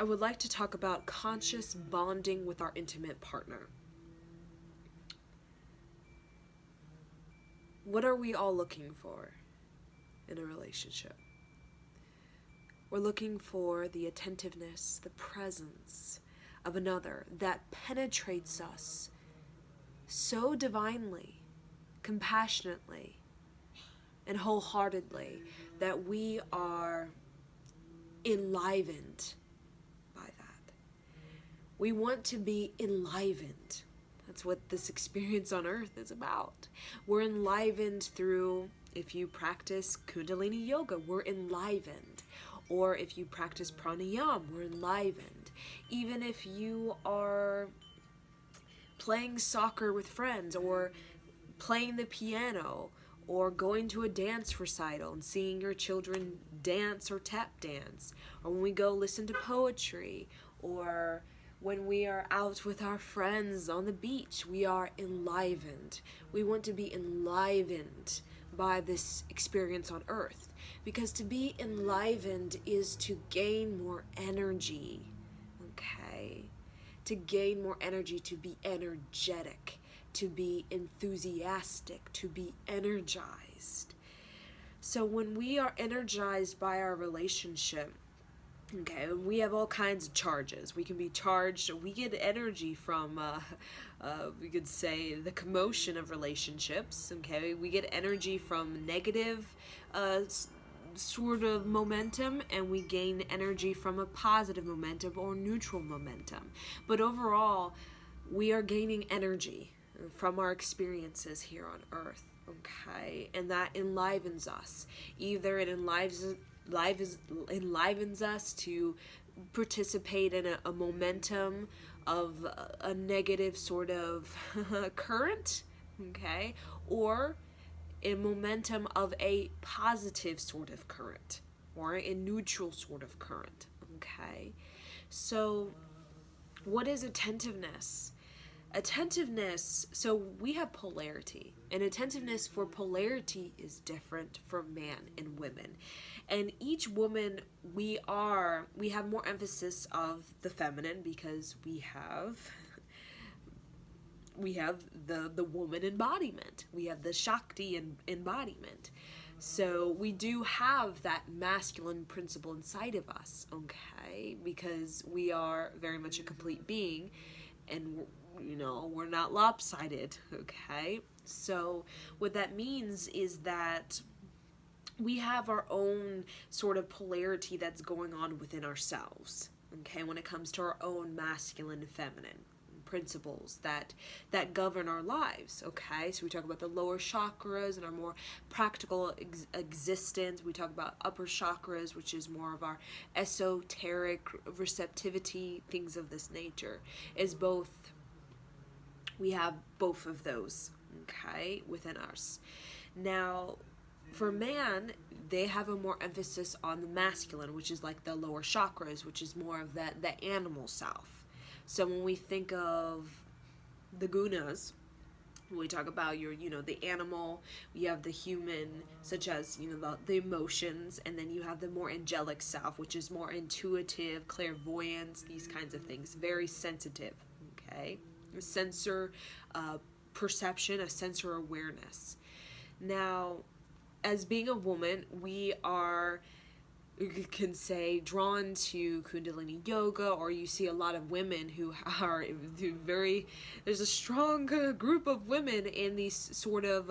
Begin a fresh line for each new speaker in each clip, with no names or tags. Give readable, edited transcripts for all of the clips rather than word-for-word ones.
I would like to talk about conscious bonding with our intimate partner. What are we all looking for in a relationship? We're looking for the attentiveness, the presence of another that penetrates us so divinely, compassionately, and wholeheartedly that we are enlivened by that. We want to be enlivened. That's what this experience on earth is about. We're enlivened through, if you practice Kundalini yoga, we're enlivened. Or if you practice pranayama, we're enlivened. Even if you are playing soccer with friends, or playing the piano, or going to a dance recital and seeing your children dance or tap dance, or when we go listen to poetry, or when we are out with our friends on the beach, we are enlivened. We want to be enlivened by this experience on earth, because to be enlivened is to gain more energy, okay? To gain more energy, to be energetic, to be enthusiastic, to be energized. So when we are energized by our relationship, okay, we have all kinds of charges. We can be charged, we get energy from, we could say, the commotion of relationships, okay? We get energy from negative sort of momentum, and we gain energy from a positive momentum or neutral momentum. But overall, we are gaining energy from our experiences here on earth, okay? And that enlivens us. Either it enlivens us to participate in a momentum of a negative sort of current, okay? Or a momentum of a positive sort of current, or a neutral sort of current, okay? So what is attentiveness? Attentiveness, so we have polarity, and attentiveness for polarity is different for man and women. And each woman, we have more emphasis of the feminine, because we have the woman embodiment. We have the Shakti embodiment. So we do have that masculine principle inside of us, okay? Because we are very much a complete being, and we're not lopsided, okay? So what that means is that we have our own sort of polarity that's going on within ourselves, okay, when it comes to our own masculine and feminine principles that govern our lives, okay? So we talk about the lower chakras and our more practical existence. We talk about upper chakras, which is more of our esoteric receptivity, things of this nature. We have both of those, okay, within us. Now, for man, they have a more emphasis on the masculine, which is like the lower chakras, which is more of the animal self. So when we think of the gunas, when we talk about the animal, you have the human, such as, the emotions, and then you have the more angelic self, which is more intuitive, clairvoyance, these kinds of things, very sensitive, okay? A sensor perception, a sensor awareness. Now, as being a woman, we are, you can say, drawn to Kundalini yoga, or you see a lot of women who are there's a strong group of women in these sort of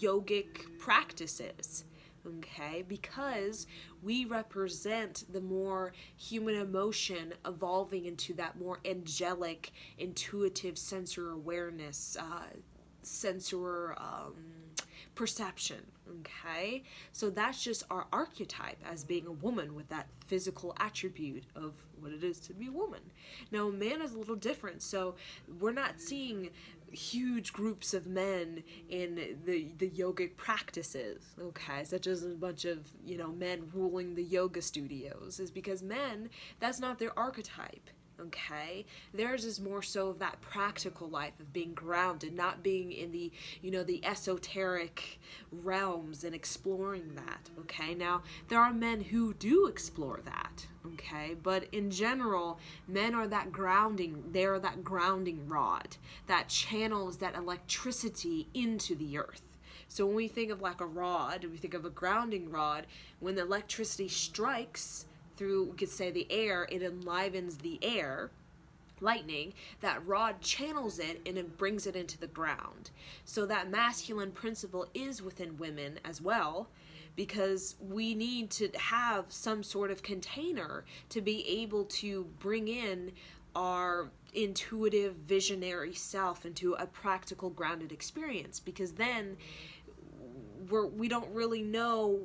yogic practices, okay, because we represent the more human emotion evolving into that more angelic, intuitive sensor awareness, sensor perception, okay? So that's just our archetype as being a woman, with that physical attribute of what it is to be a woman. Now, a man is a little different, so we're not seeing huge groups of men in the yogic practices, okay, such as a bunch of men ruling the yoga studios, is because men, that's not their archetype, Okay, theirs is more so of that practical life of being grounded, not being in the, the esoteric realms and exploring that. Okay, now there are men who do explore that. Okay, but in general, men are that grounding, they're that grounding rod that channels that electricity into the earth. So when we think of like a rod, we think of a grounding rod, when the electricity strikes through, we could say, the air, it enlivens the air, lightning, that rod channels it and it brings it into the ground. So that masculine principle is within women as well, because we need to have some sort of container to be able to bring in our intuitive, visionary self into a practical, grounded experience, because then we don't really know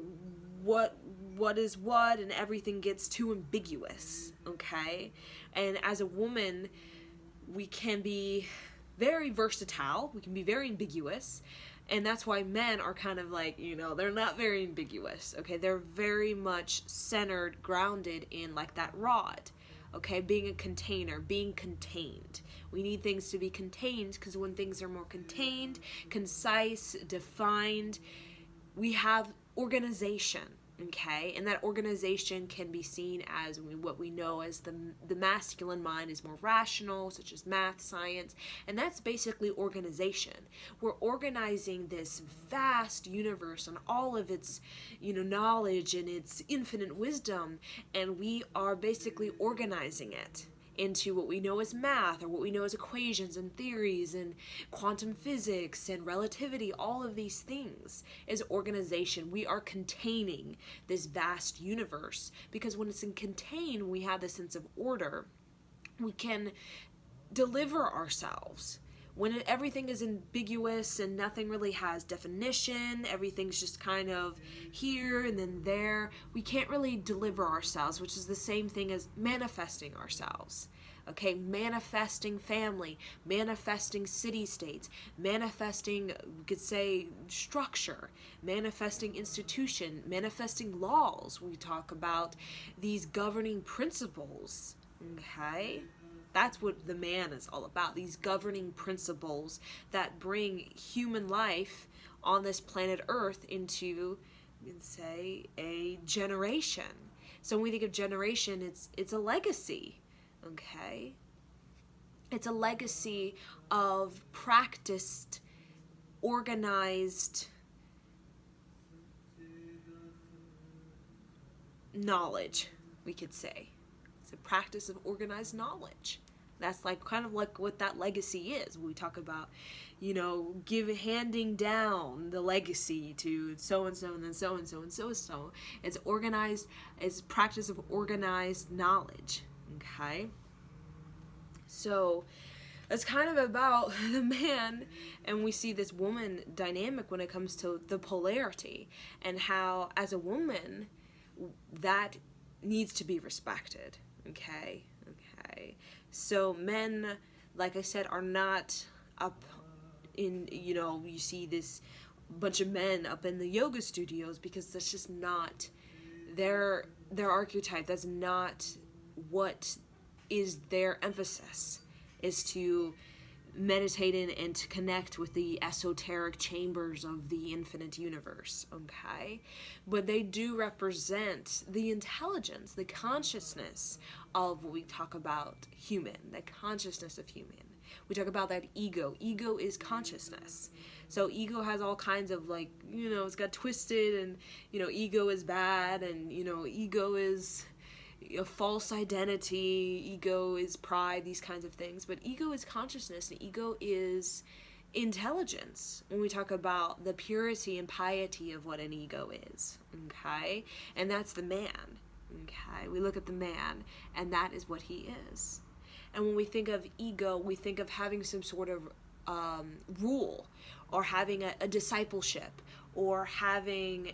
what is what, and everything gets too ambiguous. Okay, and as a woman, we can be very versatile, we can be very ambiguous, and that's why men are kind of like, they're not very ambiguous. Okay, they're very much centered, grounded in like that rod. Okay, being a container, being contained. We need things to be contained, because when things are more contained, concise, defined, we have organization. Okay, and that organization can be seen as what we know as the masculine mind is more rational, such as math, science, and that's basically organization. We're organizing this vast universe and all of its, knowledge and its infinite wisdom, and we are basically organizing it into what we know as math, or what we know as equations and theories and quantum physics and relativity. All of these things is organization. We are containing this vast universe, because when it's in contain, we have the sense of order. We can deliver ourselves. When everything is ambiguous and nothing really has definition, everything's just kind of here and then there, we can't really deliver ourselves, which is the same thing as manifesting ourselves. Okay, manifesting family, manifesting city-states, manifesting, we could say, structure, manifesting institution, manifesting laws. We talk about these governing principles. Okay? That's what the man is all about, these governing principles that bring human life on this planet Earth into, we can say, a generation. So when we think of generation, it's a legacy, okay? It's a legacy of practiced, organized knowledge, we could say. It's a practice of organized knowledge. That's like kind of like what that legacy is. We talk about, handing down the legacy to so and so and then so and so and so and so. It's organized. It's practice of organized knowledge. Okay. So it's kind of about the man, and we see this woman dynamic when it comes to the polarity, and how as a woman that needs to be respected. Okay. So men, like I said, are not up in, you see this bunch of men up in the yoga studios, because that's just not their archetype. That's not what is their emphasis, is to meditate in and to connect with the esoteric chambers of the infinite universe, okay? But they do represent the intelligence, the consciousness of what we talk about human, the consciousness of human. We talk about that ego. Ego is consciousness. So ego has all kinds of it's got twisted, and, ego is bad, and, ego is a false identity, ego is pride, these kinds of things. But ego is consciousness, and ego is intelligence when we talk about the purity and piety of what an ego is, okay? And that's the man, okay? We look at the man, and that is what he is. And when we think of ego, we think of having some sort of rule, or having a discipleship, or having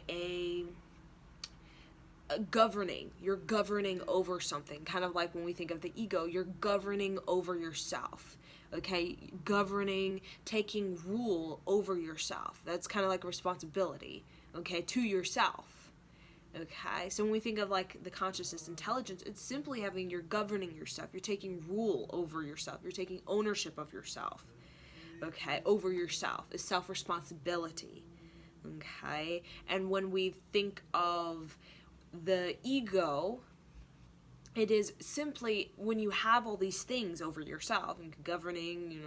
you're governing over something, kind of like when we think of the ego, you're governing over yourself, okay? Governing, taking rule over yourself. That's kind of like responsibility, okay, to yourself, Okay, so when we think of like the consciousness intelligence, it's simply you're governing yourself, you're taking rule over yourself, you're taking ownership of yourself, okay, over yourself, is self-responsibility, okay? And when we think of the ego, it is simply when you have all these things over yourself and governing,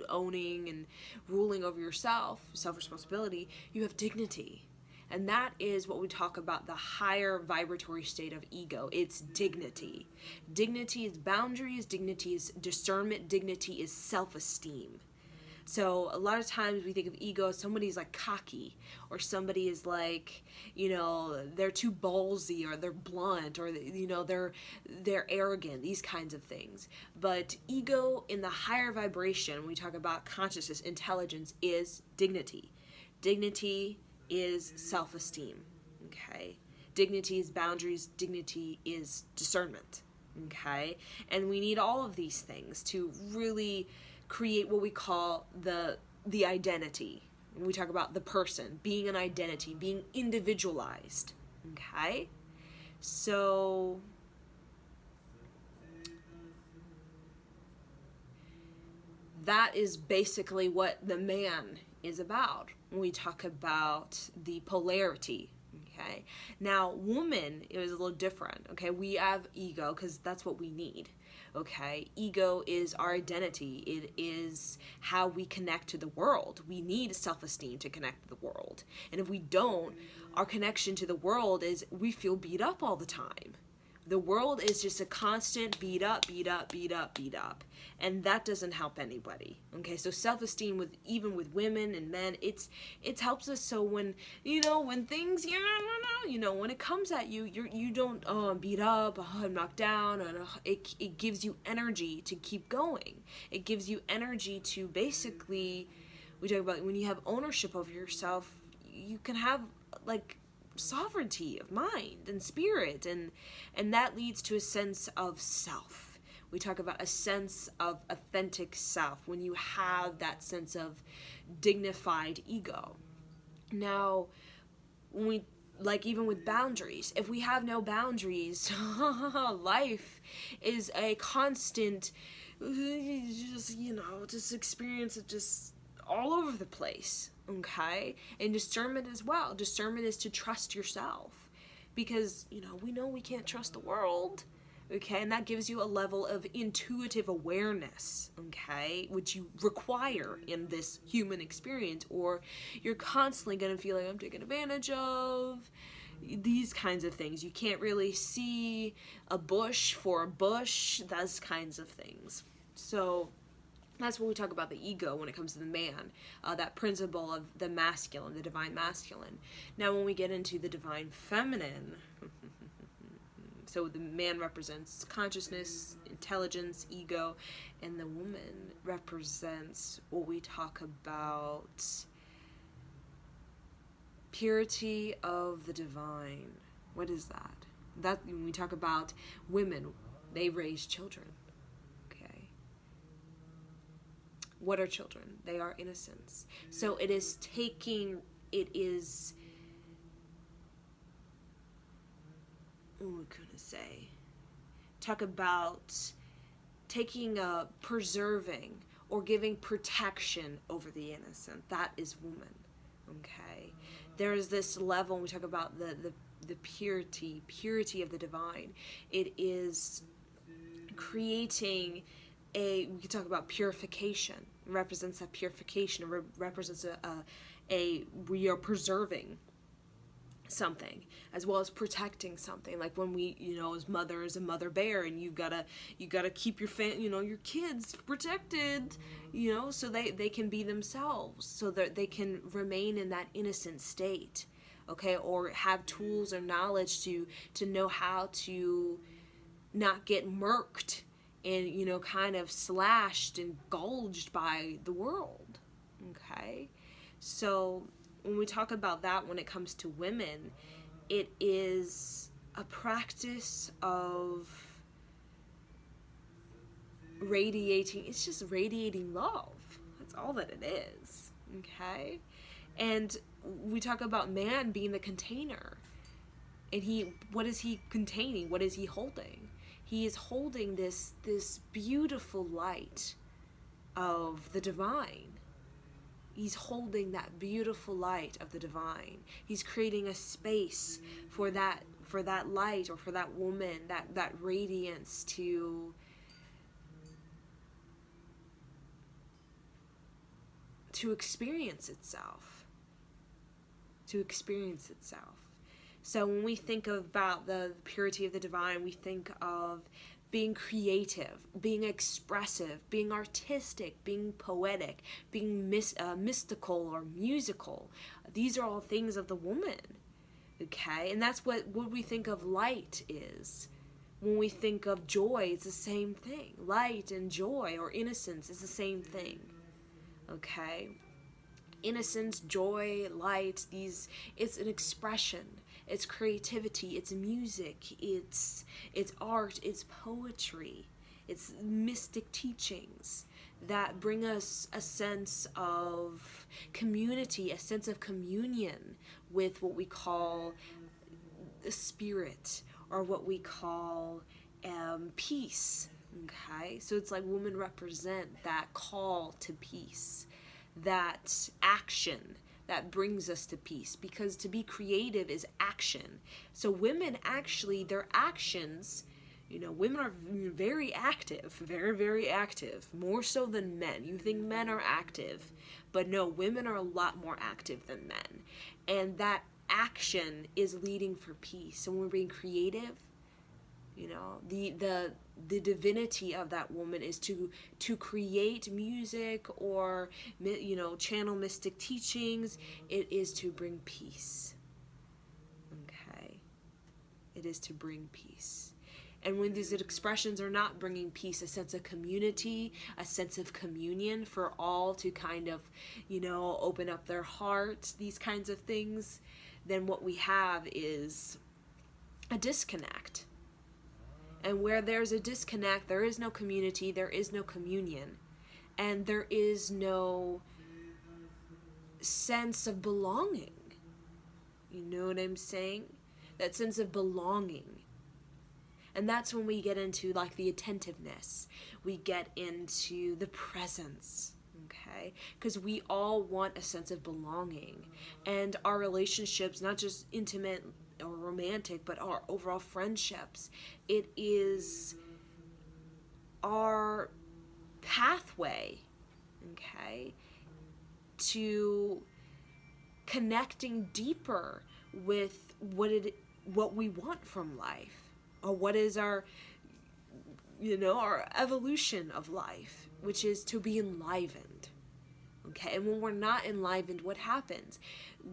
owning and ruling over yourself, self-responsibility, you have dignity. And that is what we talk about, the higher vibratory state of ego. It's dignity. Dignity is boundaries, dignity is discernment, dignity is self-esteem. So a lot of times we think of ego as somebody's like cocky, or somebody is like, they're too ballsy, or they're blunt, or they're arrogant, these kinds of things. But ego in the higher vibration, when we talk about consciousness, intelligence, is dignity. Dignity is self-esteem, okay? Dignity is boundaries, dignity is discernment, okay? And we need all of these things to really create what we call the identity. We talk about the person being an identity, being individualized, okay? So that is basically what the man is about when we talk about the polarity. Okay, now woman is a little different. Okay, we have ego because that's what we need. Okay, ego is our identity. It is how we connect to the world. We need self-esteem to connect to the world, and if we don't, our connection to the world is we feel beat up all the time. The world is just a constant beat up, beat up, beat up, beat up. And that doesn't help anybody. Okay, so self-esteem even with women and men, it helps us. So when when things when it comes at you, you don't I'm beat up, I'm knocked down, and it gives you energy to keep going. It gives you energy to basically, we talk about when you have ownership of yourself, you can have like sovereignty of mind and spirit, and that leads to a sense of self. We talk about a sense of authentic self when you have that sense of dignified ego. Now, when we even with boundaries, if we have no boundaries, life is a constant just experience of just all over the place. Okay, and discernment as well. Discernment is to trust yourself, because we know we can't trust the world. Okay, and that gives you a level of intuitive awareness, okay, which you require in this human experience, or you're constantly going to feel like I'm taken advantage of, these kinds of things. You can't really see a bush for a bush, those kinds of things. So that's when we talk about the ego when it comes to the man, that principle of the masculine, the divine masculine. Now when we get into the divine feminine, so the man represents consciousness, intelligence, ego, and the woman represents what we talk about, purity of the divine. What is that? That when we talk about women, they raise children. What are children? They are innocence. So what am I going to say? Talk about preserving or giving protection over the innocent. That is woman. Okay? There is this level when we talk about the purity of the divine. It is creating we could talk about purification. It represents that purification. It represents we are preserving something as well as protecting something. Like when we, as mothers, a mother bear, and you gotta keep your your kids protected, so they can be themselves, so that they can remain in that innocent state, okay, or have tools or knowledge to know how to not get murked and kind of slashed and gouged by the world. Okay, so when we talk about that, when it comes to women, it is a practice of it's just radiating love. That's all that it is. Okay, and we talk about man being the container. And what is he containing? What is he holding? He is holding this beautiful light of the divine. He's holding that beautiful light of the divine. He's creating a space for that light, or for that woman, that radiance to experience itself. So when we think about the purity of the divine, we think of being creative, being expressive, being artistic, being poetic, being mystical or musical. These are all things of the woman, okay? And that's what we think of light is. When we think of joy, it's the same thing. Light and joy, or innocence, is the same thing, okay? Innocence, joy, light, it's an expression. It's creativity, it's music, it's art, it's poetry, it's mystic teachings that bring us a sense of community, a sense of communion with what we call the spirit, or what we call peace. Okay, so it's like women represent that call to peace, that action that brings us to peace, because to be creative is action. So women actually, their actions, women are very active, very, very active, more so than men. You think men are active, but no, women are a lot more active than men. And that action is leading for peace. So when we're being creative, the divinity of that woman is to create music, or channel mystic teachings. It is to bring peace. Okay, it is to bring peace. And when these expressions are not bringing peace, a sense of community, a sense of communion for all to kind of open up their hearts, these kinds of things, then what we have is a disconnect. And where there's a disconnect, there is no community, there is no communion, and there is no sense of belonging. You know what I'm saying? That sense of belonging. And that's when we get into like the attentiveness. We get into the presence. Okay? Because we all want a sense of belonging. And our relationships, not just intimate or romantic, but our overall friendships, it is our pathway, okay, to connecting deeper with what we want from life, or what is our evolution of life, which is to be enlivened. Okay, and when we're not enlivened, what happens?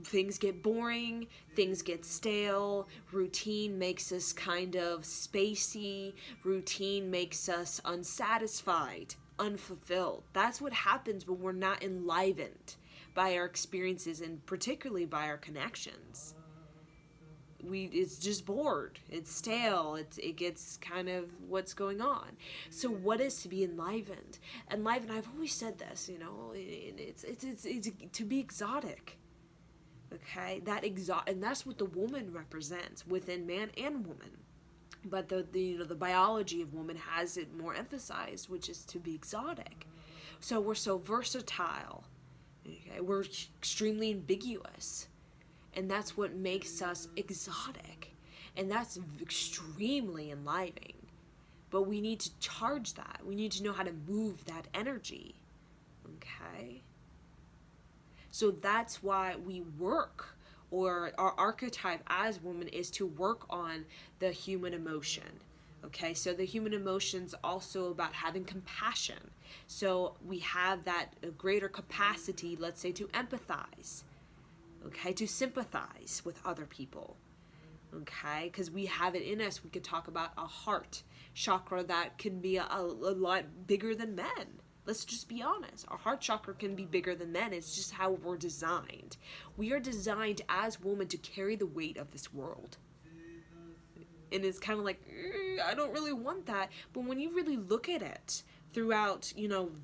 Things get boring, things get stale, routine makes us kind of spacey, routine makes us unsatisfied, unfulfilled. That's what happens when we're not enlivened by our experiences, and particularly by our connections. It's just bored, it's stale, it gets kind of what's going on. So what is to be enlivened? Enlivened, I've always said this, it's to be exotic. Okay, and that's what the woman represents within man and woman. But the biology of woman has it more emphasized, which is to be exotic. So we're so versatile. Okay, we're extremely ambiguous. And that's what makes us exotic. And that's extremely enlivening. But we need to charge that. We need to know how to move that energy. Okay? So that's why we work, or our archetype as woman is to work on the human emotion. Okay? So the human emotion's also about having compassion. So we have that greater capacity, let's say, to empathize. Okay, to sympathize with other people. Okay, because we have it in us. We could talk about a heart chakra that can be a lot bigger than men. Let's just be honest. Our heart chakra can be bigger than men. It's just how we're designed. We are designed as women to carry the weight of this world. And it's kind of like, I don't really want that. But when you really look at it, throughout,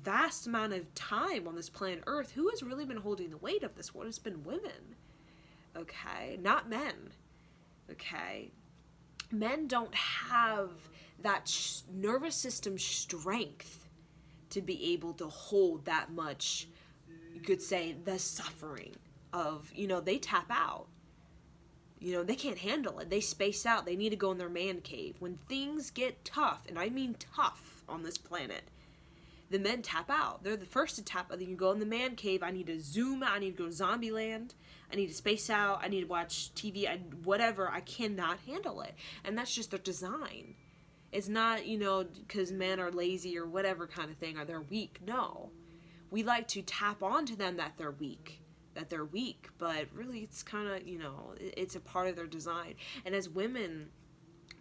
vast amount of time on this planet Earth, who has really been holding the weight of this world? It's been women. Okay? Not men. Okay? Men don't have that nervous system strength to be able to hold that much, you could say, the suffering of, they tap out. They can't handle it. They space out. They need to go in their man cave. When things get tough, and I mean tough on this planet, the men tap out. They're the first to tap out. You go in the man cave. I need to zoom out. I need to go to zombie land. I need to space out. I need to watch TV. Whatever. I cannot handle it. And that's just their design. It's not, because men are lazy or whatever kind of thing, or they're weak. No. We like to tap onto them that they're weak. But really it's kind of, it's a part of their design. And as women,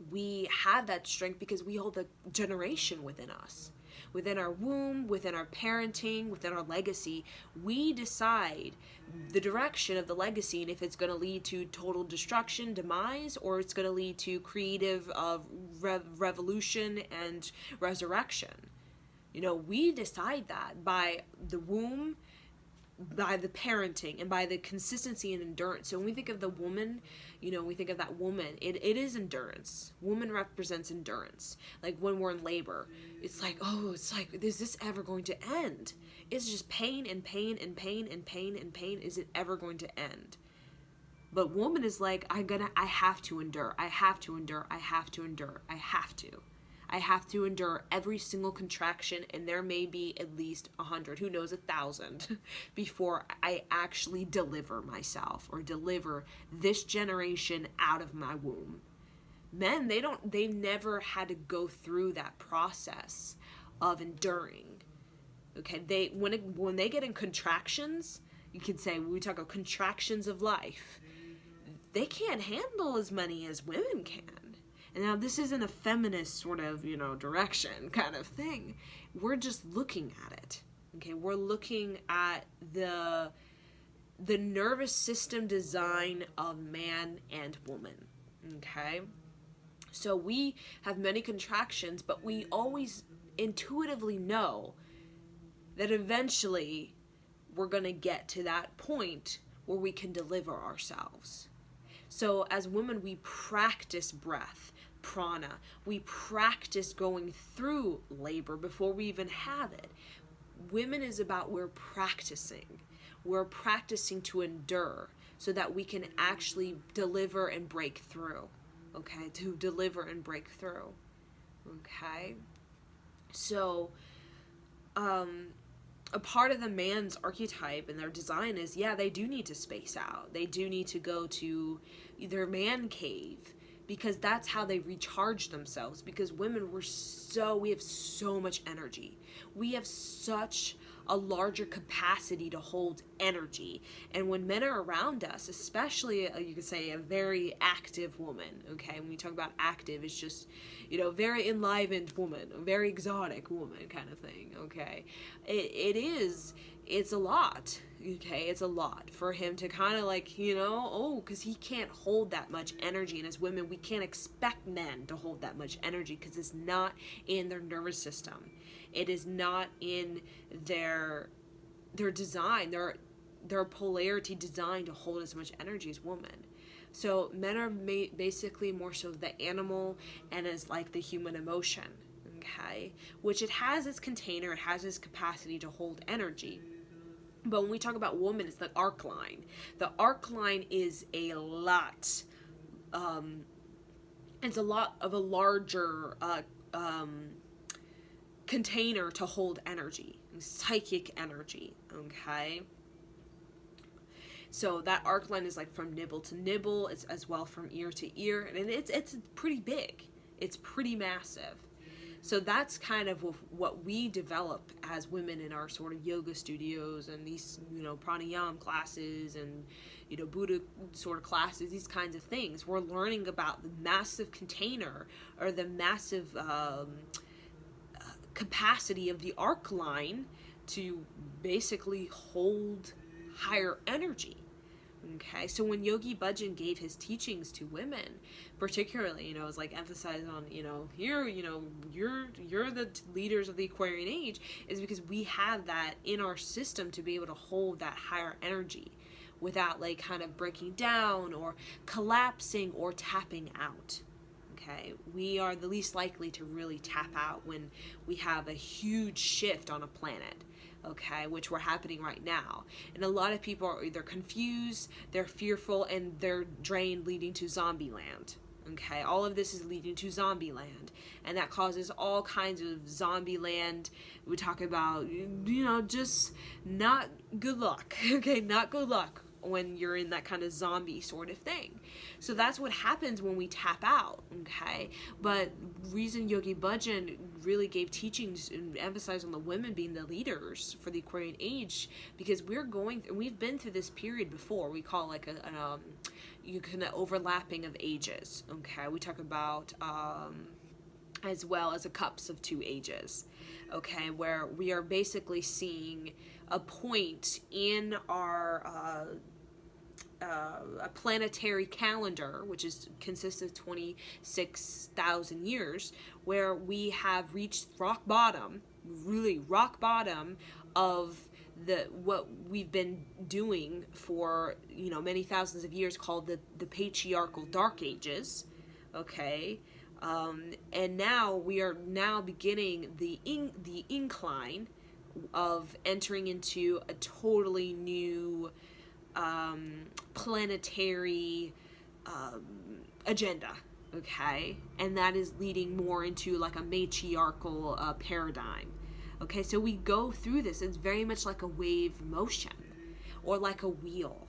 we have that strength because we hold the generation within us. Within our womb, within our parenting, within our legacy, we decide the direction of the legacy and if it's going to lead to total destruction, demise, or it's going to lead to creative revolution and resurrection. We decide that by the womb, by the parenting, and by the consistency and endurance. So when we think of the woman, we think of that woman, it is endurance. Woman represents endurance. Like when we're in labor, it's like, is this ever going to end? It's just pain and pain and pain and pain and pain. Is it ever going to end? But woman is like, I have to endure. I have to endure. I have to endure. I have to endure every single contraction, and there may be at least 100, who knows, 1,000, before I actually deliver myself or deliver this generation out of my womb. Men, they never had to go through that process of enduring. Okay, when they get in contractions, you could say, we talk about contractions of life, they can't handle as many as women can. And now this isn't a feminist sort of, direction kind of thing. We're just looking at it. Okay, we're looking at the nervous system design of man and woman. Okay? So we have many contractions, but we always intuitively know that eventually we're going to get to that point where we can deliver ourselves. So as women, we practice breath, prana. We practice going through labor before we even have it. Women is about we're practicing. We're practicing to endure so that we can actually deliver and break through. Okay? To deliver and break through. Okay? So, a part of the man's archetype and their design is, they do need to space out. They do need to go to their man cave because that's how they recharge themselves. Because women, we have so much energy. We have such a larger capacity to hold energy. And when men are around us, especially, you could say, a very active woman, okay? When we talk about active, it's just, very enlivened woman, a very exotic woman kind of thing, okay? It's a lot, okay? It's a lot for him to kind of like, because he can't hold that much energy. And as women, we can't expect men to hold that much energy because it's not in their nervous system. It is not in their design, their polarity designed to hold as much energy as women. So men are basically more so the animal and as like the human emotion, okay? Which it has its container, it has its capacity to hold energy. But when we talk about woman, it's the arc line. The arc line is a lot, it's a lot of a larger container to hold energy, psychic energy, okay? So that arc line is like from nibble to nibble, it's as well from ear to ear, and it's pretty big. It's pretty massive. So that's kind of what we develop as women in our sort of yoga studios and these, pranayama classes and, Buddha sort of classes, these kinds of things. We're learning about the massive container or the massive capacity of the arc line to basically hold higher energy. Okay, so when Yogi Bhajan gave his teachings to women, particularly, it was like emphasized on, you're the leaders of the Aquarian age, is because we have that in our system to be able to hold that higher energy. without like kind of breaking down or collapsing or tapping out. Okay, we are the least likely to really tap out when we have a huge shift on a planet, okay, which we're happening right now. And a lot of people are either confused, they're fearful, and they're drained, leading to zombie land. Okay, all of this is leading to zombie land, and that causes all kinds of zombie land. We talk about, just not good luck. Okay, not good luck when you're in that kind of zombie sort of thing. So that's what happens when we tap out, okay? But reason Yogi Bhajan really gave teachings and emphasized on the women being the leaders for the Aquarian age, because we've been through this period before. We call it like an overlapping of ages, okay? We talk about as well as a cups of two ages, okay, where we are basically seeing a point in our a planetary calendar, which consists of 26,000 years, where we have reached rock bottom, really rock bottom of what we've been doing for many thousands of years, called the patriarchal dark ages, okay. And now we are beginning the incline of entering into a totally new planetary agenda, okay, and that is leading more into like a matriarchal paradigm. Okay, so we go through this. It's very much like a wave motion or like a wheel.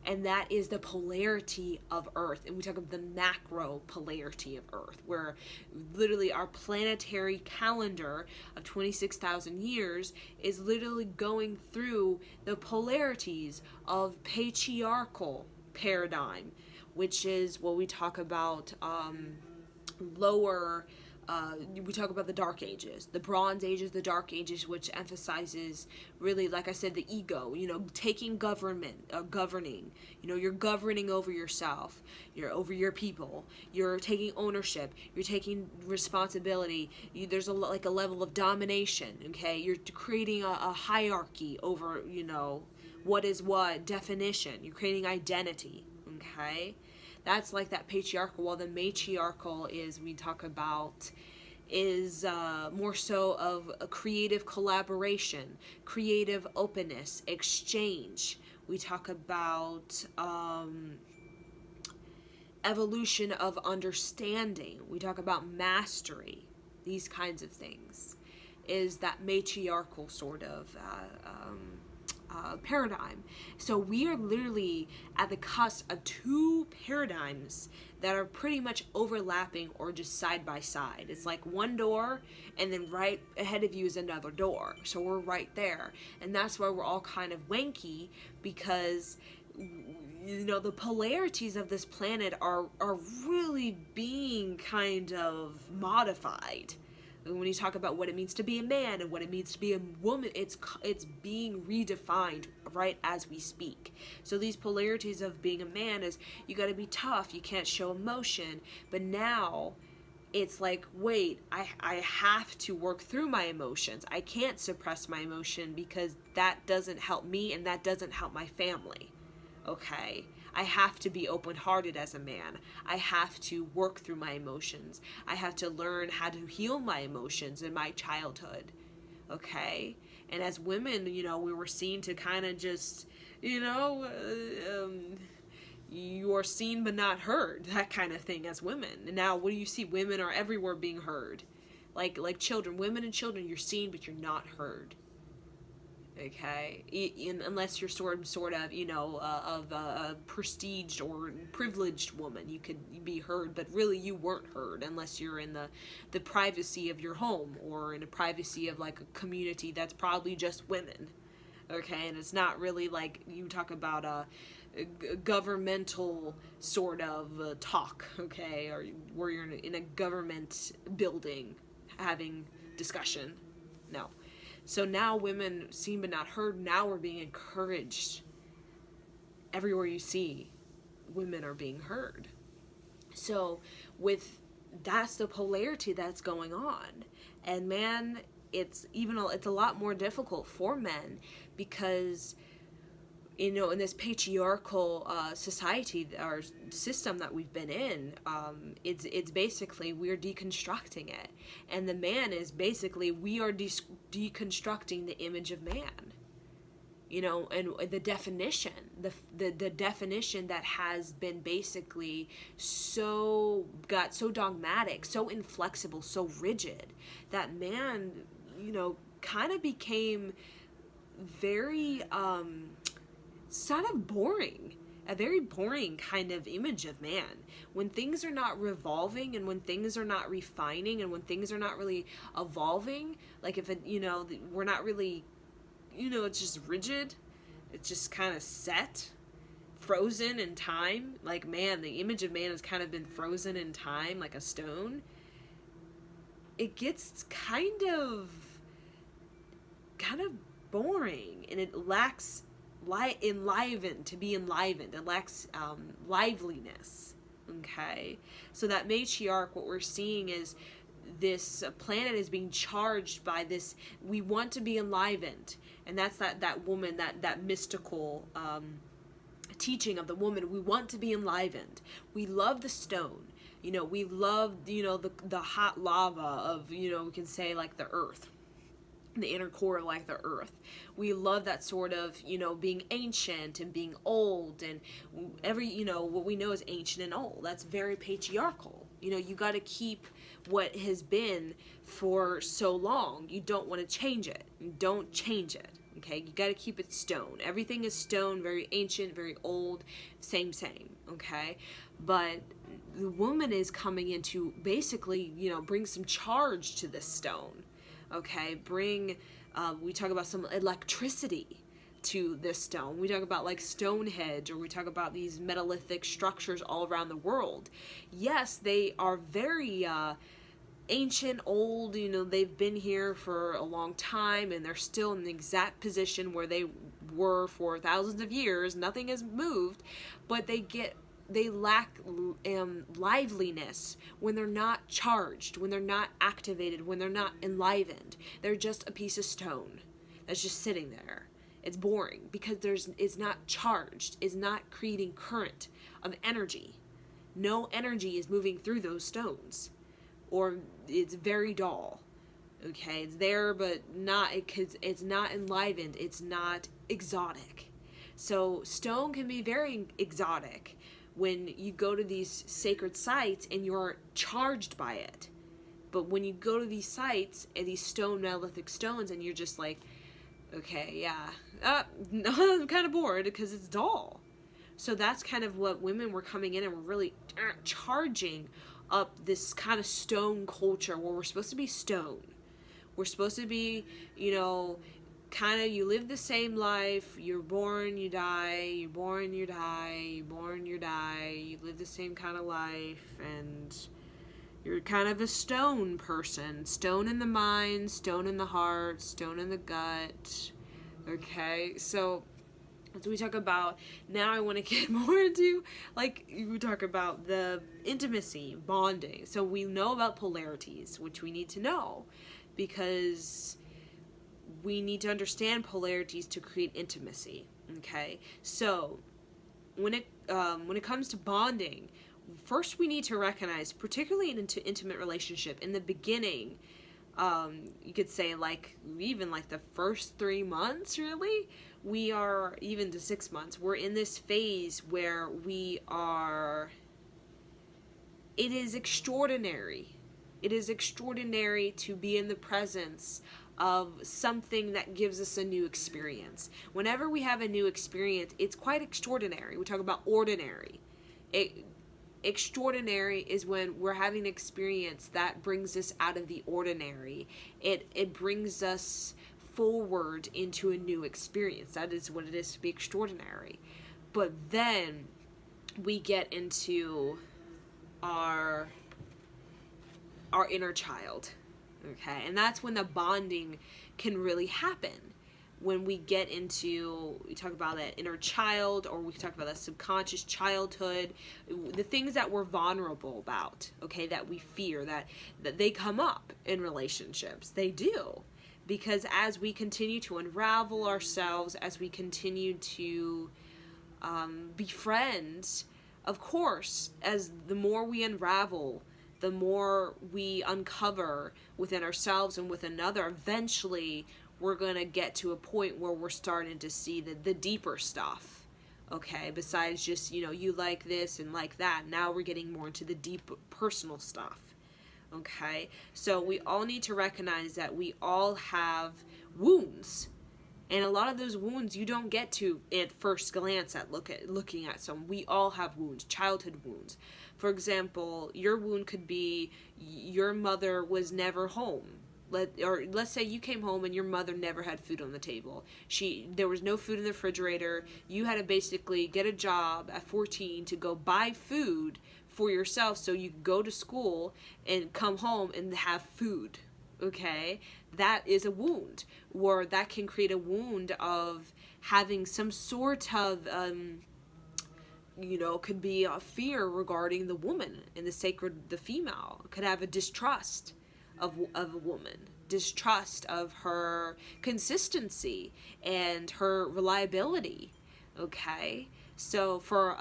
And that is the polarity of Earth. And we talk about the macro polarity of Earth, where literally our planetary calendar of 26,000 years is literally going through the polarities of patriarchal paradigm, which is what we talk about lower. We talk about the Dark Ages, the Bronze Ages, the Dark Ages, which emphasizes really, like I said, the ego, taking governing, you're governing over yourself, you're over your people, you're taking ownership, you're taking responsibility, there's a level of domination, okay, you're creating a hierarchy over, what is what, definition, you're creating identity, okay. That's like that patriarchal, while the matriarchal we talk about is more so of a creative collaboration, creative openness, exchange. We talk about evolution of understanding. We talk about mastery. These kinds of things is that matriarchal sort of paradigm. So we are literally at the cusp of two paradigms that are pretty much overlapping or just side by side. It's like one door, and then right ahead of you is another door. So we're right there. And that's why we're all kind of wanky, because the polarities of this planet are really being kind of modified. When you talk about what it means to be a man and what it means to be a woman, it's being redefined right as we speak. So these polarities of being a man is, you got to be tough, you can't show emotion. But now it's like, wait, I have to work through my emotions. I can't suppress my emotion, because that doesn't help me and that doesn't help my family. Okay, I have to be open-hearted as a man. I have to work through my emotions. I have to learn how to heal my emotions in my childhood. Okay, and as women, we were seen to kind of just, you are seen but not heard, that kind of thing as women. And now what do you see? Women are everywhere being heard. Like children, women and children, you're seen but you're not heard. Okay, unless you're sort of of a prestiged or privileged woman, you could be heard, but really you weren't heard unless you're in the privacy of your home, or in the privacy of like a community that's probably just women. Okay, and it's not really like you talk about a governmental sort of talk, okay, or where you're in a government building having discussion. No. So now women seen but not heard. Now we're being encouraged. Everywhere you see, women are being heard. So that's the polarity that's going on. And it's a lot more difficult for men, because in this patriarchal society or system that we've been in, it's basically we're deconstructing it, and the man is basically we are deconstructing the image of man. And the definition, the definition that has been basically got so dogmatic, so inflexible, so rigid, that man, kind of became very, sort of boring. A very boring kind of image of man. When things are not revolving, and when things are not refining, and when things are not really evolving, like if we're not really, it's just rigid, it's just kind of set, frozen in time. Like, man, the image of man has kind of been frozen in time like a stone. It gets kind of boring, and it lacks to be enlivened. It lacks liveliness. Okay, so that matriarch, what we're seeing is this planet is being charged by this. We want to be enlivened, and that's that woman, that mystical teaching of the woman. We want to be enlivened. We love the stone. We love the hot lava of we can say like the earth, the inner core, like the earth. We love that sort of being ancient and being old, and what we know is ancient and old. That's very patriarchal. You got to keep what has been for so long. You don't want to change it. You don't change it. Okay, you got to keep it stone. Everything is stone, very ancient, very old, same. Okay, but the woman is coming in to basically bring some charge to this stone. Okay, we talk about some electricity to this stone. We talk about like Stonehenge, or we talk about these metallithic structures all around the world. Yes, they are very ancient, old, they've been here for a long time, and they're still in the exact position where they were for thousands of years. Nothing has moved, but they lack liveliness when they're not charged, when they're not activated, when they're not enlivened. They're just a piece of stone that's just sitting there. It's boring because it's not charged. It's not creating current of energy. No energy is moving through those stones, or it's very dull. Okay, it's there, but it's not enlivened. It's not exotic. So stone can be very exotic when you go to these sacred sites and you're charged by it. But when you go to these sites and these metallithic stones, and you're just like, okay, yeah, no, I'm kind of bored because it's dull. So that's kind of what women were coming in, and we're really charging up this kind of stone culture where we're supposed to be stone. We're supposed to be, kind of, you live the same life. You're born, you die. You're born, you die. You're born, you die. You live the same kind of life, and you're kind of a stone person. Stone in the mind, stone in the heart, stone in the gut. Okay, so as we talk about, now I want to get more into, like, we talk about the intimacy, bonding. So we know about polarities, which we need to know, because we need to understand polarities to create intimacy. Okay, so when it comes to bonding, first we need to recognize, particularly in an intimate relationship, in the beginning, you could say like even like the first 3 months, really, we are, even to 6 months, we're in this phase where it is extraordinary. It is extraordinary to be in the presence of something that gives us a new experience. Whenever we have a new experience, it's quite extraordinary. We talk about ordinary. Extraordinary is when we're having an experience that brings us out of the ordinary. It brings us forward into a new experience. That is what it is to be extraordinary. But then we get into our inner child. Okay, and that's when the bonding can really happen. When we get into, we talk about that inner child, or we talk about that subconscious childhood, the things that we're vulnerable about, okay, that we fear, that they come up in relationships. They do. because as we continue to unravel ourselves, as we continue to befriend, of course, as the more we unravel, the more we uncover within ourselves and with another, eventually we're going to get to a point where we're starting to see the deeper stuff. Okay, besides just, you like this and like that. Now we're getting more into the deep personal stuff. Okay, so we all need to recognize that we all have wounds. And a lot of those wounds you don't get to at first glance at looking at some. We all have wounds, childhood wounds. For example, your wound could be your mother was never home. Let's say you came home and your mother never had food on the table. There was no food in the refrigerator. You had to basically get a job at 14 to go buy food for yourself so you could go to school and come home and have food. Okay? That is a wound, or that can create a wound of having some sort of could be a fear regarding the woman and the female. Could have a distrust of a woman, distrust of her consistency and her reliability. Okay, so for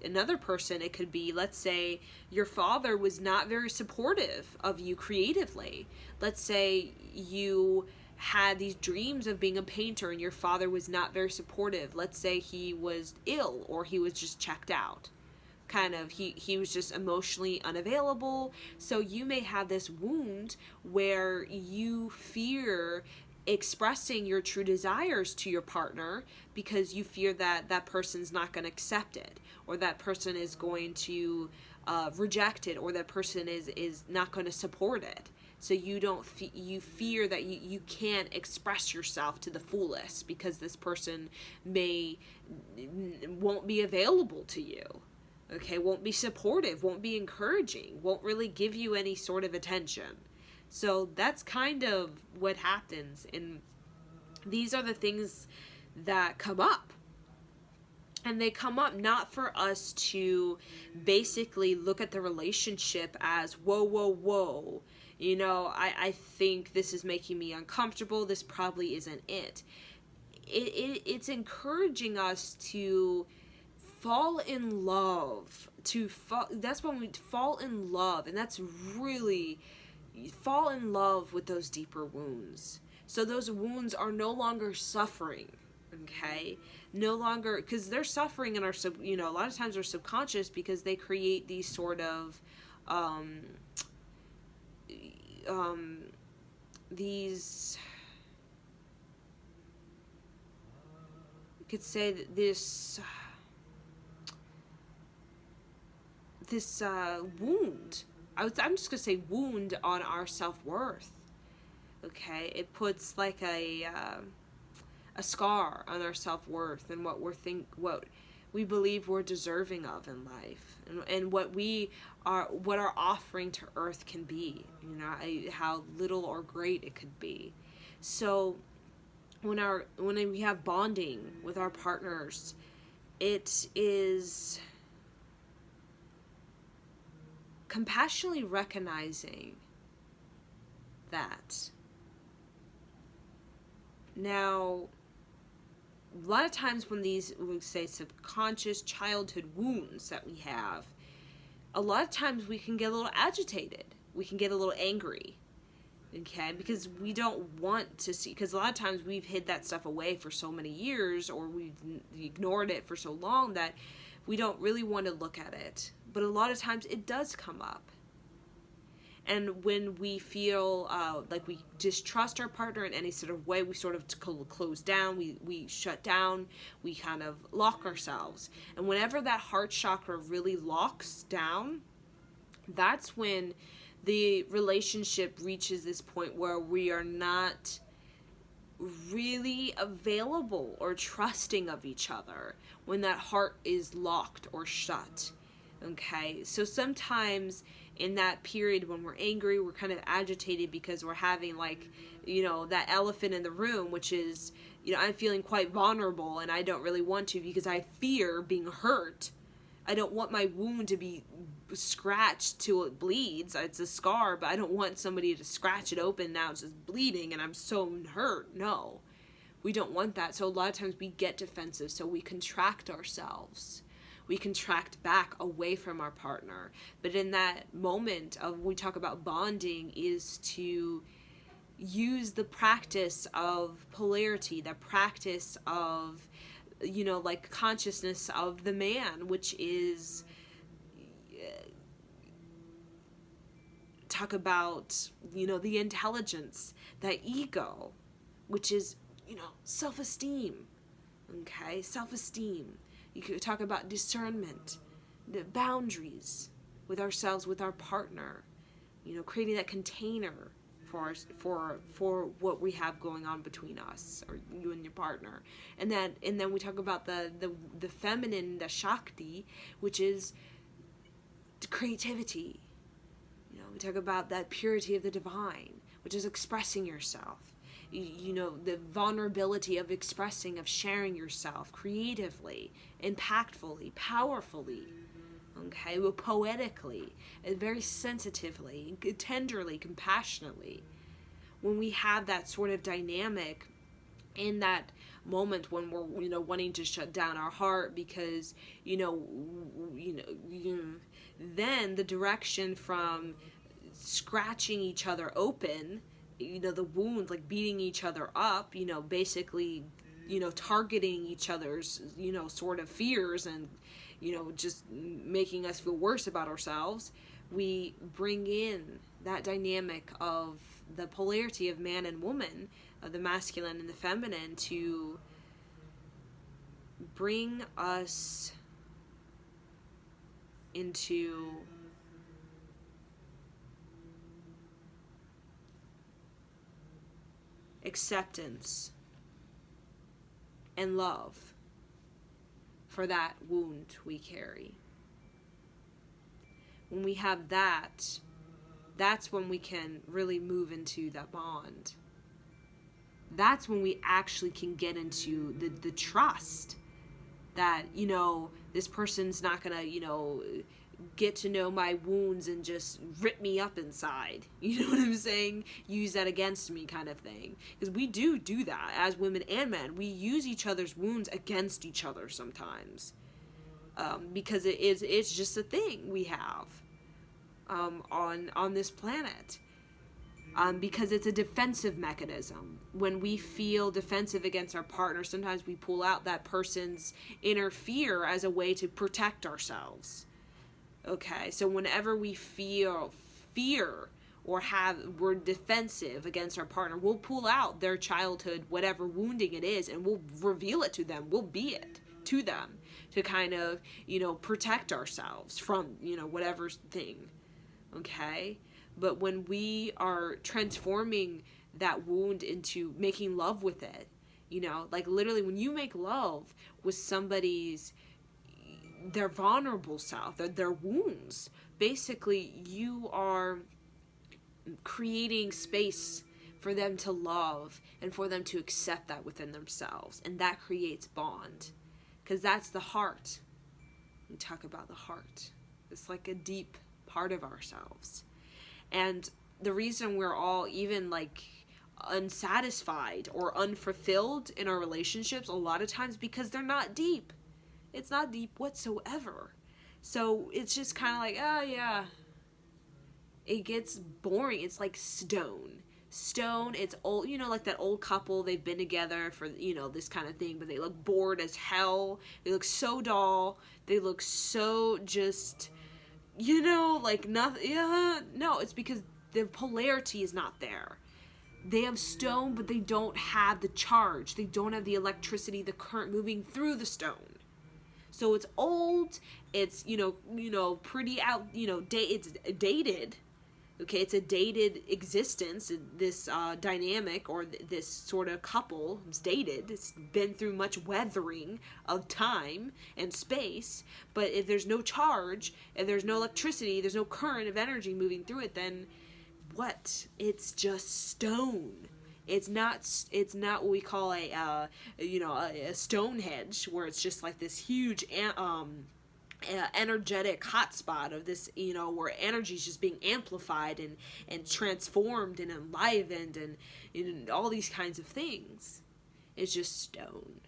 another person, it could be, let's say your father was not very supportive of you creatively. Let's say you had these dreams of being a painter and your father was not very supportive. Let's say he was ill or he was just checked out. He was just emotionally unavailable. So you may have this wound where you fear expressing your true desires to your partner because you fear that that person's not going to accept it, or that person is going to reject it, or that person is not going to support it. So you fear that you can't express yourself to the fullest because this person won't be available to you. Okay, won't be supportive, won't be encouraging, won't really give you any sort of attention. So that's kind of what happens, and these are the things that come up. And they come up not for us to basically look at the relationship as, whoa, I think this is making me uncomfortable, this probably isn't it. It's encouraging us to fall in love, that's when we fall in love, and that's really fall in love with those deeper wounds. So those wounds are no longer suffering, okay? No longer, because they're suffering in our, a lot of times they're subconscious because they create these sort of, these, you could say that this wound, I'm just going to say wound on our self-worth, okay? It puts like a scar on our self-worth and what we believe we're deserving of in life, and what our offering to earth can be, how little or great it could be. So when we have bonding with our partners, it is compassionately recognizing that. Now, a lot of times when these, we say, subconscious childhood wounds that we have, a lot of times we can get a little agitated. We can get a little angry, okay? Because we don't want to see, because a lot of times we've hid that stuff away for so many years, or we've ignored it for so long that we don't really want to look at it. But a lot of times it does come up. And when we feel like we distrust our partner in any sort of way, we sort of close down, we shut down, we kind of lock ourselves. And whenever that heart chakra really locks down, that's when the relationship reaches this point where we are not really available or trusting of each other, when that heart is locked or shut. Okay, so sometimes in that period when we're angry, we're kind of agitated because we're having that elephant in the room, which is, I'm feeling quite vulnerable and I don't really want to because I fear being hurt. I don't want my wound to be scratched till it bleeds. It's a scar, but I don't want somebody to scratch it open, now it's just bleeding and I'm so hurt. No, we don't want that. So a lot of times we get defensive, so we contract ourselves. We contract back away from our partner. But in that moment of, we talk about bonding, is to use the practice of polarity, the practice of, like consciousness of the man, which is, talk about, the intelligence, the ego, which is, self-esteem. Okay, self-esteem. You could talk about discernment, the boundaries with ourselves, with our partner, creating that container for what we have going on between us, or you and your partner. And then we talk about the feminine, the Shakti, which is creativity. We talk about that purity of the divine, which is expressing yourself. The vulnerability of expressing, of sharing yourself creatively, impactfully, powerfully, okay, well, poetically, and very sensitively, tenderly, compassionately. When we have that sort of dynamic in that moment when we're, wanting to shut down our heart because, then the direction from scratching each other open, the wound, like beating each other up, basically, targeting each other's, sort of fears and, just making us feel worse about ourselves, we bring in that dynamic of the polarity of man and woman, of the masculine and the feminine, to bring us into acceptance and love for that wound we carry. When we have that, that's when we can really move into that bond. That's when we actually can get into the trust that, this person's not gonna, get to know my wounds and just rip me up inside. You know what I'm saying? Use that against me kind of thing. Because we do that as women and men. We use each other's wounds against each other sometimes. Because it's just a thing we have on this planet. Because it's a defensive mechanism. When we feel defensive against our partner, sometimes we pull out that person's inner fear as a way to protect ourselves. Okay, so whenever we feel fear or we're defensive against our partner, we'll pull out their childhood, whatever wounding it is, and we'll reveal it to them. We'll be it to them to kind of, protect ourselves from, whatever thing. Okay? But when we are transforming that wound into making love with it, like literally when you make love with somebody's, their vulnerable self, their wounds, basically you are creating space for them to love and for them to accept that within themselves. And that creates bond. Because that's the heart. We talk about the heart. It's like a deep part of ourselves. And the reason we're all even like unsatisfied or unfulfilled in our relationships a lot of times because they're not deep. It's not deep whatsoever. So it's just kind of like, oh yeah. It gets boring. It's like stone. It's old, like that old couple, they've been together for, this kind of thing, but they look bored as hell. They look so dull. They look so just, like nothing. Yeah, no, it's because the polarity is not there. They have stone, but they don't have the charge. They don't have the electricity, the current moving through the stone. So it's old, it's, pretty out, it's dated, okay, it's a dated existence, this dynamic, or this sort of couple, it's dated, it's been through much weathering of time and space, but if there's no charge, if there's no electricity, there's no current of energy moving through it, then what? It's just stone. It's not what we call a Stonehenge, where it's just like this huge energetic hotspot of this, where energy is just being amplified and transformed and enlivened and all these kinds of things, is just stone.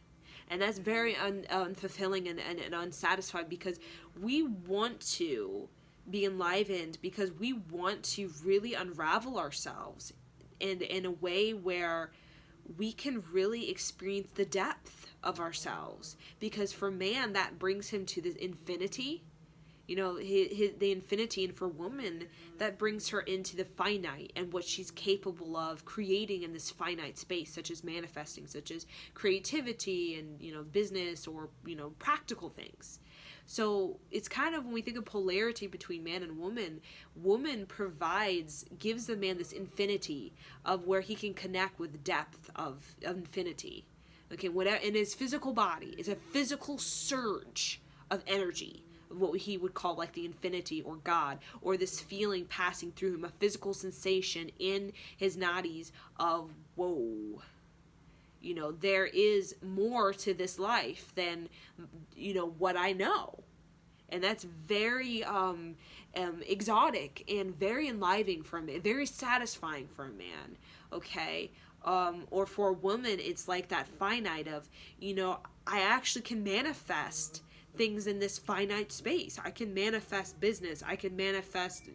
And that's very unfulfilling and unsatisfied, because we want to be enlivened, because we want to really unravel ourselves in a way where we can really experience the depth of ourselves. Because for man, that brings him to the infinity, the infinity, and for woman, that brings her into the finite and what she's capable of creating in this finite space, such as manifesting, such as creativity and, business or, practical things. So it's kind of, when we think of polarity between man and woman gives the man this infinity of where he can connect with depth of infinity. Okay, whatever in his physical body is a physical surge of energy, what he would call like the infinity or God, or this feeling passing through him, a physical sensation in his nadis of, whoa, there is more to this life than, what I know. And that's very exotic and very enlivening for a man, very satisfying for a man, okay? Or for a woman, it's like that finite of, I actually can manifest things in this finite space. I can manifest business. I can manifest,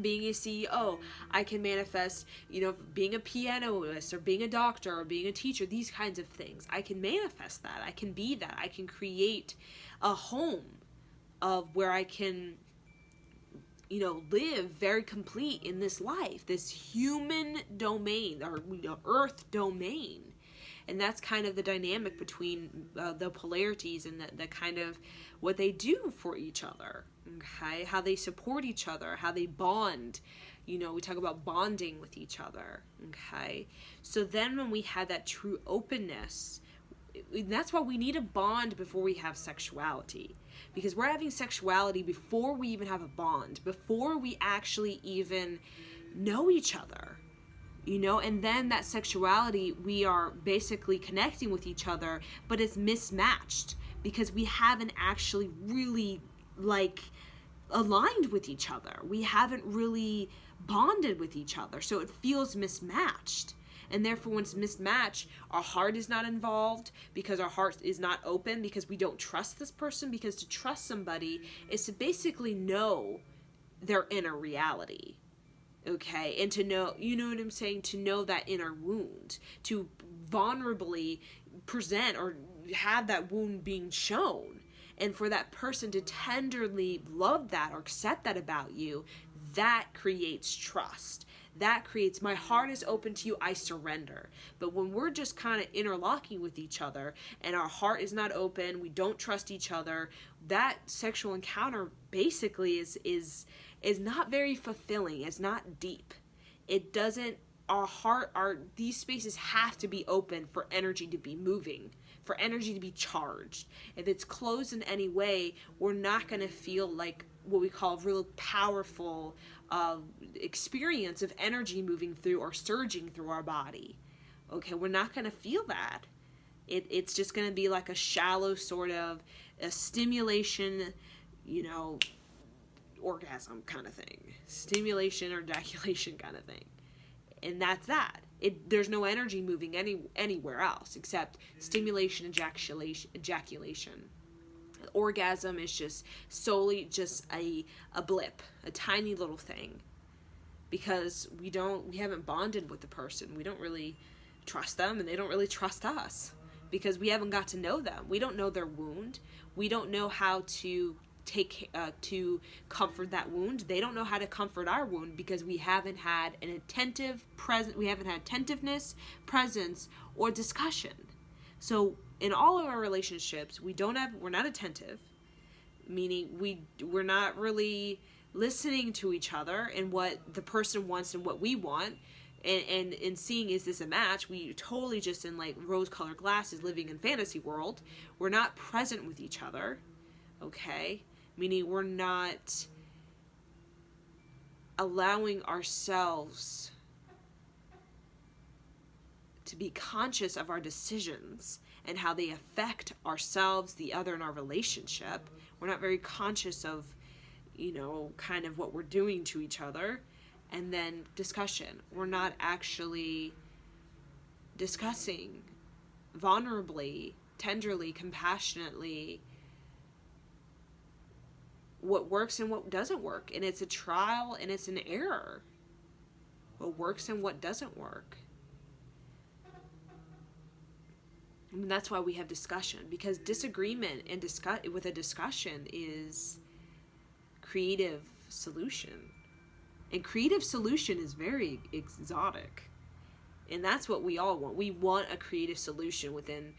being a CEO. I can manifest, being a pianist or being a doctor or being a teacher, these kinds of things. I can manifest that. I can be that. I can create a home of where I can, live very complete in this life, this human domain, or earth domain. And that's kind of the dynamic between the polarities and the kind of what they do for each other, okay? How they support each other, how they bond. We talk about bonding with each other, okay? So then when we have that true openness, that's why we need a bond before we have sexuality. Because we're having sexuality before we even have a bond, before we actually even know each other. And then that sexuality, we are basically connecting with each other, but it's mismatched because we haven't actually really aligned with each other. We haven't really bonded with each other. So it feels mismatched. And therefore, when it's mismatched, our heart is not involved because our heart is not open, because we don't trust this person. Because to trust somebody is to basically know their inner reality. Okay, and to know, what I'm saying, to know that inner wound, to vulnerably present or have that wound being shown, and for that person to tenderly love that or accept that about you, that creates trust. That creates, my heart is open to you, I surrender. But when we're just kind of interlocking with each other and our heart is not open, we don't trust each other, that sexual encounter basically is not very fulfilling. It's not deep. It doesn't, these spaces have to be open for energy to be moving, for energy to be charged. If it's closed in any way, we're not going to feel like what we call real powerful experience of energy moving through or surging through our body. Okay, we're not going to feel that. It's just going to be like a shallow sort of a stimulation, orgasm kind of thing. Stimulation or ejaculation kind of thing. And that's that. There's no energy moving anywhere else except stimulation, ejaculation. Orgasm is just solely just a blip, a tiny little thing, because we haven't bonded with the person. We don't really trust them, and they don't really trust us because we haven't got to know them. We don't know their wound. We don't know how to to comfort that wound. They don't know how to comfort our wound because we haven't had an attentive presence. We haven't had attentiveness, presence, or discussion. So in all of our relationships, we're not attentive, meaning we're not really listening to each other and what the person wants and what we want, and seeing, is this a match? We totally just in like rose-colored glasses living in fantasy world. We're not present with each other, okay? Meaning we're not allowing ourselves to be conscious of our decisions and how they affect ourselves, the other, and our relationship. We're not very conscious of, kind of what we're doing to each other. And then discussion. We're not actually discussing vulnerably, tenderly, compassionately what works and what doesn't work. And it's a trial and it's an error. What works and what doesn't work. And that's why we have discussion, because disagreement and with a discussion is creative solution. And creative solution is very exotic. And that's what we all want. We want a creative solution within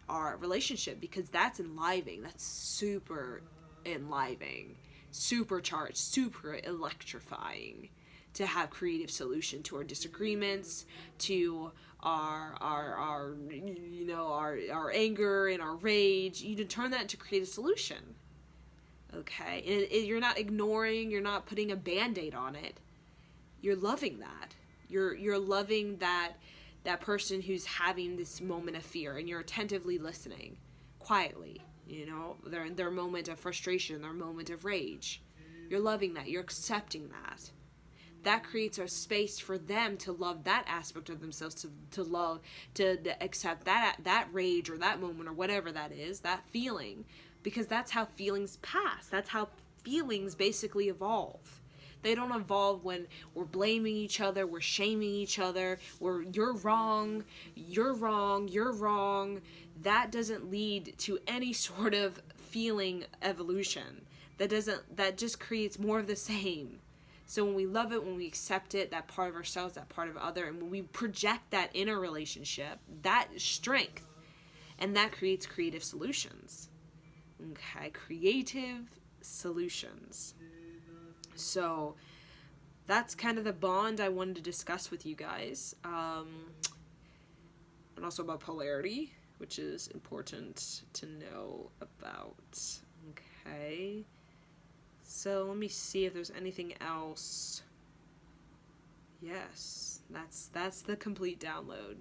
our relationship, because that's enlivening. That's super enlivening, supercharged, super electrifying to have creative solution to our disagreements, to our anger and our rage. You can turn that into creative solution. Okay, and you're not ignoring, you're not putting a band-aid on it. You're loving that. You're loving that person who's having this moment of fear, and you're attentively listening, quietly. They're in their moment of frustration, their moment of rage. You're loving that. You're accepting that. That creates a space for them to love that aspect of themselves, to love, to accept that rage or that moment or whatever that is, that feeling, because that's how feelings pass. That's how feelings basically evolve. They don't evolve when we're blaming each other, we're shaming each other, you're wrong, you're wrong, you're wrong. That doesn't lead to any sort of feeling evolution. That just creates more of the same. So when we love it, when we accept it, that part of ourselves, that part of other, and when we project that in a relationship, that is strength. And that creates creative solutions. Okay, creative solutions. So that's kind of the bond I wanted to discuss with you guys. And also about polarity, which is important to know about. Okay. So let me see if there's anything else. Yes, that's the complete download.